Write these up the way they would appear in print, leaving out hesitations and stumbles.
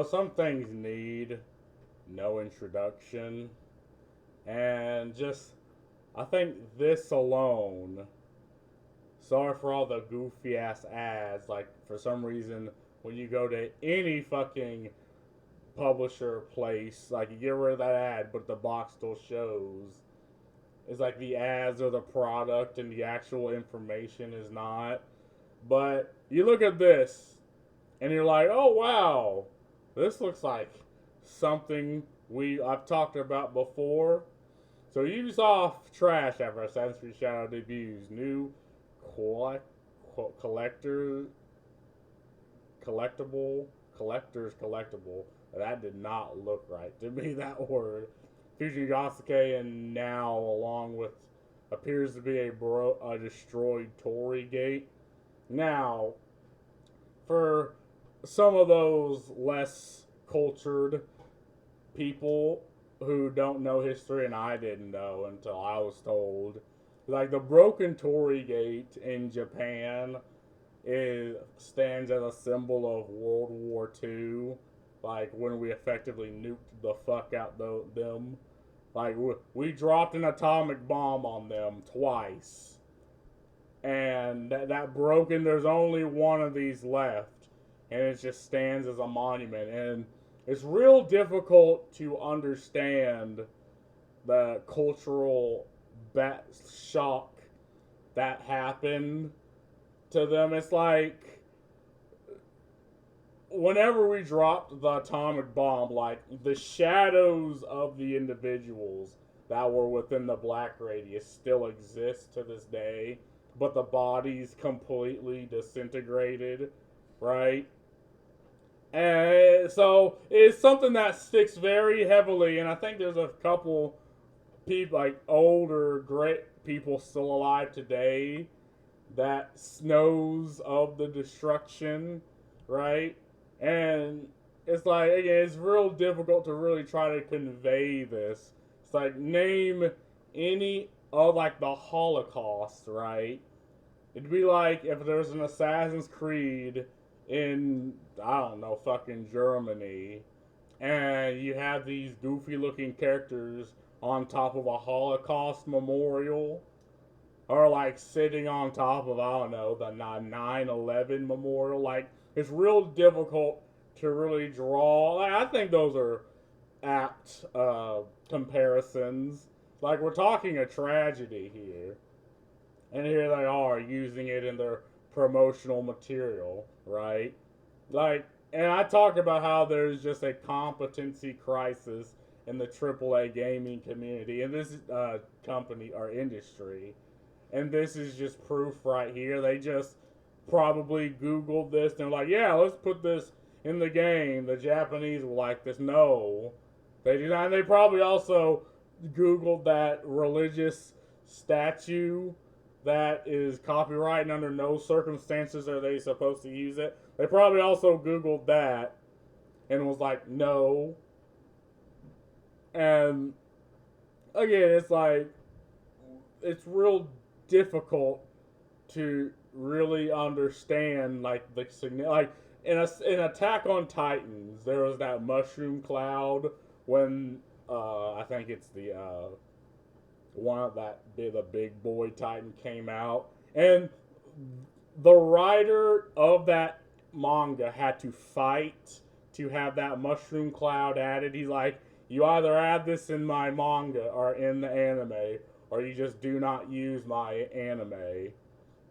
Some things need no introduction, and just I think this alone. Sorry for all the goofy ass ads. Like for some reason, when you go to any fucking publisher place, like you get rid of that ad, but the box still shows. It's like the ads are the product and the actual information is not. But you look at this and you're like, oh wow, this looks like something I've talked about before. So Ubisoft trash after Assassin's Creed Shadow debuts new collect, collector collectible collector's collectible. That did not look right to me. That word featuring Yasuke and now along with appears to be a destroyed Torii gate. Now, for some of those less cultured people who don't know history, and I didn't know until I was told, like the broken Torii Gate in Japan stands as a symbol of World War II, like when we effectively nuked the fuck out them. Like we dropped an atomic bomb on them twice, and that broken. There's only one of these left, and it just stands as a monument. And it's real difficult to understand the cultural shock that happened to them. It's like whenever we dropped the atomic bomb, like the shadows of the individuals that were within the black radius still exist to this day, but the bodies completely disintegrated, right? And so it's something that sticks very heavily, and I think there's a couple people, like older, great people still alive today, that knows of the destruction, right? And it's like, again, it's real difficult to really try to convey this. It's like, name any of, like, the Holocaust, right? It'd be like if there's an Assassin's Creed in, I don't know, fucking Germany, and you have these goofy looking characters on top of a Holocaust memorial, or like sitting on top of, I don't know, the 9/11 memorial. Like, it's real difficult to really draw. Like, I think those are apt comparisons. Like, we're talking a tragedy here, and here they are using it in their promotional material, right? Like, and I talked about how there's just a competency crisis in the AAA gaming community, in this company or industry. And this is just proof right here. They just probably Googled this and they're like, yeah, let's put this in the game. The Japanese will like this. No, they do not. And they probably also Googled that religious statue that is copyright and under no circumstances are they supposed to use it. They probably also Googled that and was like, no. And again, it's like, it's real difficult to really understand like like in Attack on Titans there was that mushroom cloud when I think it's the one of that the big boy Titan came out, and the writer of that manga had to fight to have that mushroom cloud added. He's like, you either add this in my manga or in the anime, or you just do not use my anime,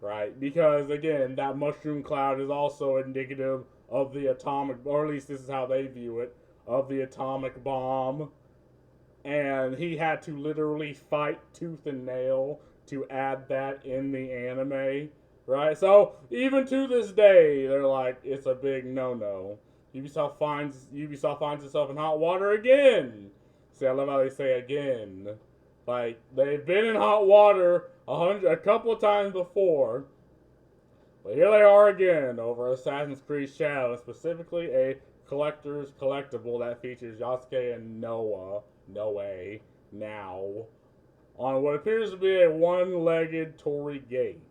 right? Because again, that mushroom cloud is also indicative of the atomic, or at least this is how they view it, of the atomic bomb. And he had to literally fight tooth and nail to add that in the anime, right? So even to this day, they're like, it's a big no-no. Ubisoft finds itself in hot water again. See, I love how they say again. Like they've been in hot water a couple of times before, but here they are again over Assassin's Creed Shadow, specifically a collector's collectible that features Yasuke and Noe, now, on what appears to be a one-legged Torii gate.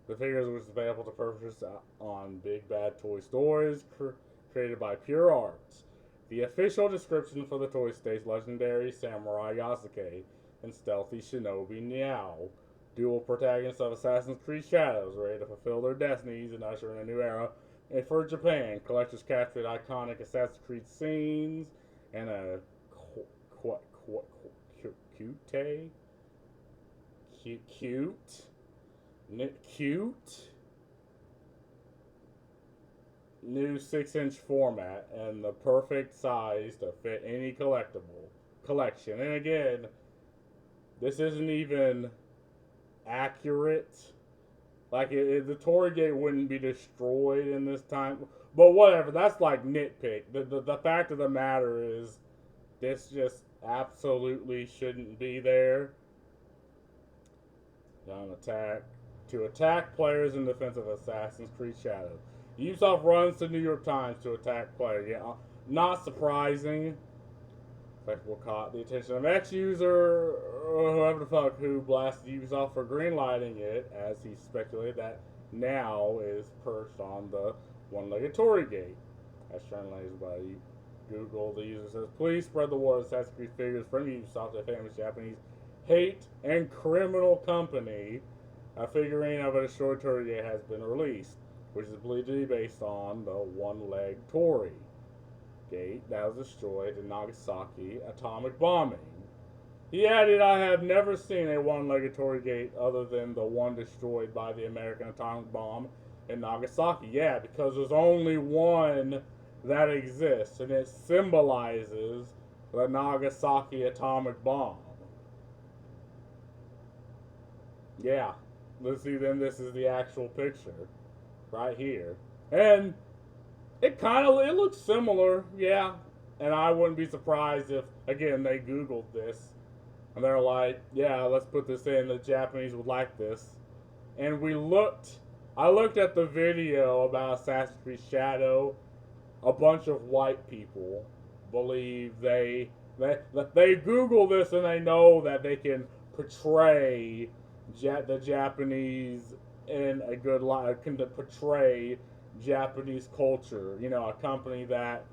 The figures was available to purchase on Big Bad Toy Stores, created by Pure Arts. The official description for the toy states legendary samurai Yasuke and stealthy shinobi Niao, dual protagonists of Assassin's Creed Shadows, ready to fulfill their destinies and usher in a new era. And for Japan, collectors captured iconic Assassin's Creed scenes and a cute new 6-inch format and the perfect size to fit any collectible collection. And again, this isn't even accurate. Like the Torii gate wouldn't be destroyed in this time, but whatever. That's like nitpick. The fact of the matter is, this just absolutely shouldn't be there. Down attack to attack players in defense of Assassin's Creed Shadows. Ubisoft runs to New York Times to attack players. Yeah, not surprising. Will caught the attention of X-user, or whoever the fuck, who blasted Ubisoft for greenlighting it, as he speculated that now is perched on the one-legged Torii gate. As translated by Google, the user says, please spread the word Assassin's Creed figures from Ubisoft, a famous Japanese hate and criminal company. A figurine of a destroyed Torii gate has been released, which is believed to be based on the one-legged Torii gate that was destroyed in Nagasaki atomic bombing. He added, I have never seen a one-legged Torii gate other than the one destroyed by the American atomic bomb in Nagasaki. Yeah, because there's only one that exists, and it symbolizes the Nagasaki atomic bomb. Yeah, let's see, then this is the actual picture right here. And it looks similar, yeah. And I wouldn't be surprised if, again, they Googled this and they're like, yeah, let's put this in. The Japanese would like this. And I looked at the video about Assassin's Creed Shadow. A bunch of white people believe they Google this and they know that they can portray the Japanese in a good light, can portray Japanese culture. You know, a company that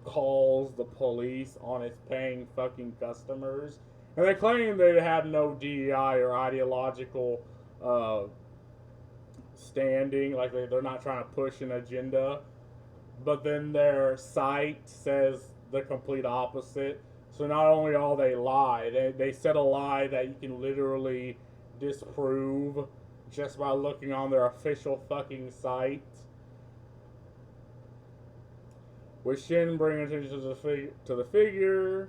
calls the police on its paying fucking customers. And they claim they have no DEI or ideological standing, like they're not trying to push an agenda. But then their site says the complete opposite. So not only are they lie, they said a lie that you can literally disprove just by looking on their official fucking site. With Shin bringing attention to the figure,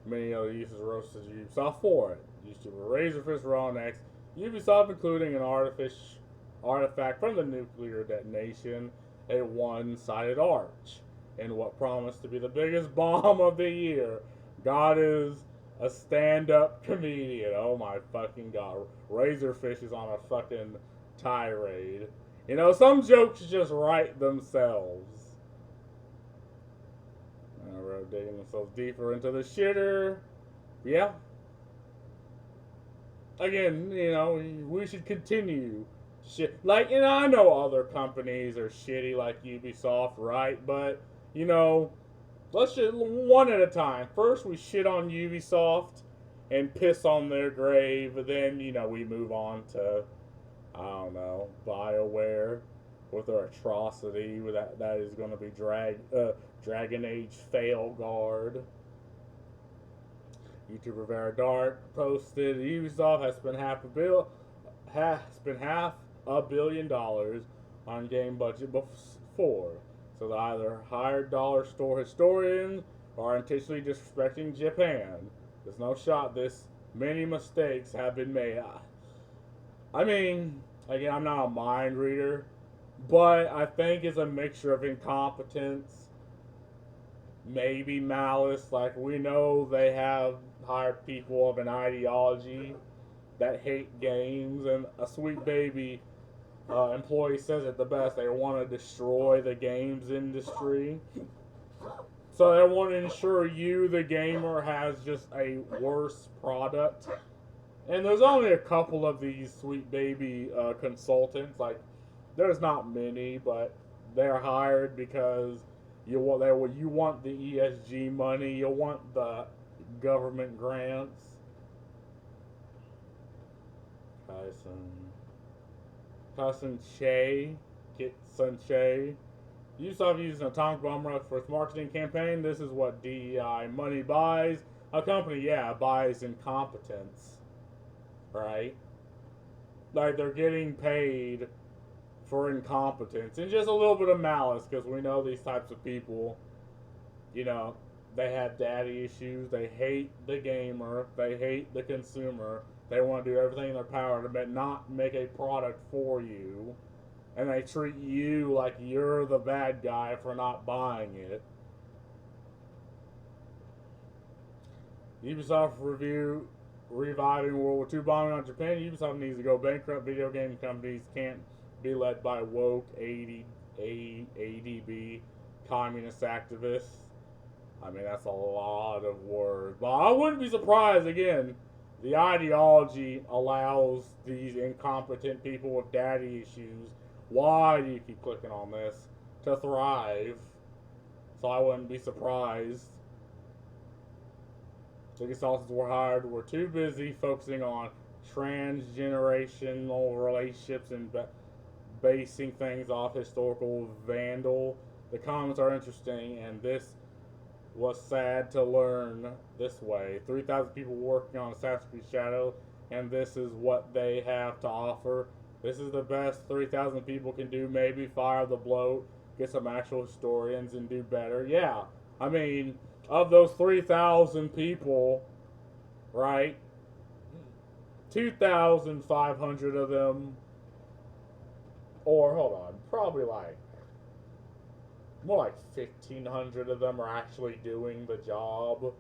many other users roasted Ubisoft for it. YouTuber Razorfish Raw next. Ubisoft including an artifact from the nuclear detonation, a one-sided arch, in what promised to be the biggest bomb of the year. God is a stand-up comedian. Oh my fucking god. Razorfish is on a fucking tirade. You know, some jokes just write themselves. Digging themselves deeper into the shitter. Yeah. Again, you know, we should continue shit. Like, you know, I know other companies are shitty like Ubisoft, right? But, you know, let's just one at a time. First, we shit on Ubisoft and piss on their grave. Then, you know, we move on to, I don't know, BioWare with their atrocity. That is going to be Dragon Age Fail Guard. YouTuber Vera Dark posted Ubisoft has spent $500 million on game budget before, so they either hired dollar store historians or are intentionally disrespecting Japan. There's no shot this many mistakes have been made. I mean, again, I'm not a mind reader, but I think it's a mixture of incompetence, maybe malice. Like, we know they have hired people of an ideology that hate games, and a Sweet Baby employee says it the best. They want to destroy the games industry. So they want to ensure you, the gamer, has just a worse product. And there's only a couple of these Sweet Baby consultants. Like, there's not many, but they're hired because You want the ESG money. You want the government grants. Tyson. Tyson Che. Kit Sun Che. Ubisoft uses an atomic bomb for its marketing campaign. This is what DEI money buys. A company, yeah, buys incompetence. Right? Like they're getting paid for incompetence and just a little bit of malice because we know these types of people, you know, they have daddy issues. They hate the gamer. They hate the consumer. They want to do everything in their power to not make a product for you. And they treat you like you're the bad guy for not buying it. Ubisoft review reviving World War II bombing on Japan. Ubisoft needs to go bankrupt. Video game companies can't be led by woke ADB communist activists. I mean, that's a lot of words. But I wouldn't be surprised, again, the ideology allows these incompetent people with daddy issues. Why do you keep clicking on this? To thrive. So I wouldn't be surprised. The consultants we're too busy focusing on transgenerational relationships and basing things off historical vandal. The comments are interesting, and this was sad to learn this way. 3,000 people working on Assassin's Creed Shadow, and this is what they have to offer. This is the best 3,000 people can do. Maybe fire the bloat, get some actual historians, and do better. Yeah, I mean, of those 3,000 people, right, 2,500 of them, or hold on, probably like more like 1,500 of them are actually doing the job.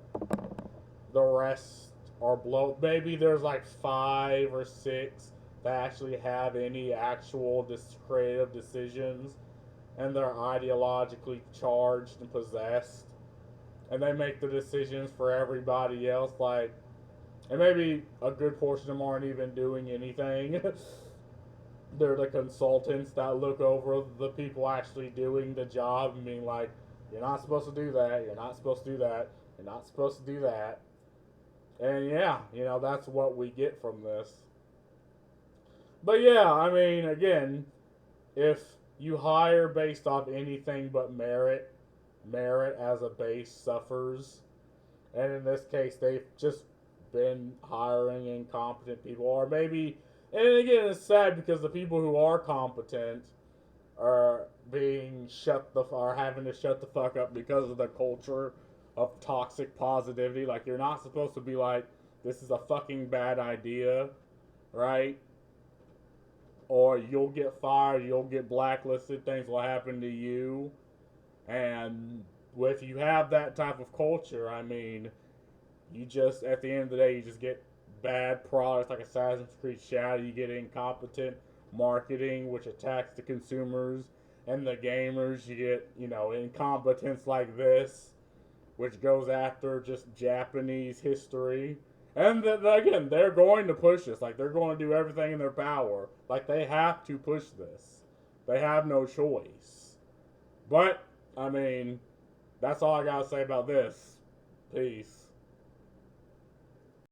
The rest are blow. Maybe there's like 5 or 6 that actually have any actual creative decisions, and they're ideologically charged and possessed, and they make the decisions for everybody else. Like, and maybe a good portion of them aren't even doing anything. They're the consultants that look over the people actually doing the job and being like, you're not supposed to do that, you're not supposed to do that, you're not supposed to do that. And yeah, that's what we get from this. But yeah, I mean, again, if you hire based off anything but merit as a base suffers. And in this case, they've just been hiring incompetent people, or maybe, and again, it's sad because the people who are competent are are having to shut the fuck up because of the culture of toxic positivity. Like, you're not supposed to be like, this is a fucking bad idea, right? Or you'll get fired, you'll get blacklisted, things will happen to you. And if you have that type of culture, I mean, you just, at the end of the day, you just get bad products like Assassin's Creed Shadow. You get incompetent marketing, which attacks the consumers and the gamers. You get, incompetence like this, which goes after just Japanese history. And again, they're going to push this. Like, they're going to do everything in their power. Like, they have to push this. They have no choice. But, I mean, that's all I gotta say about this. Peace.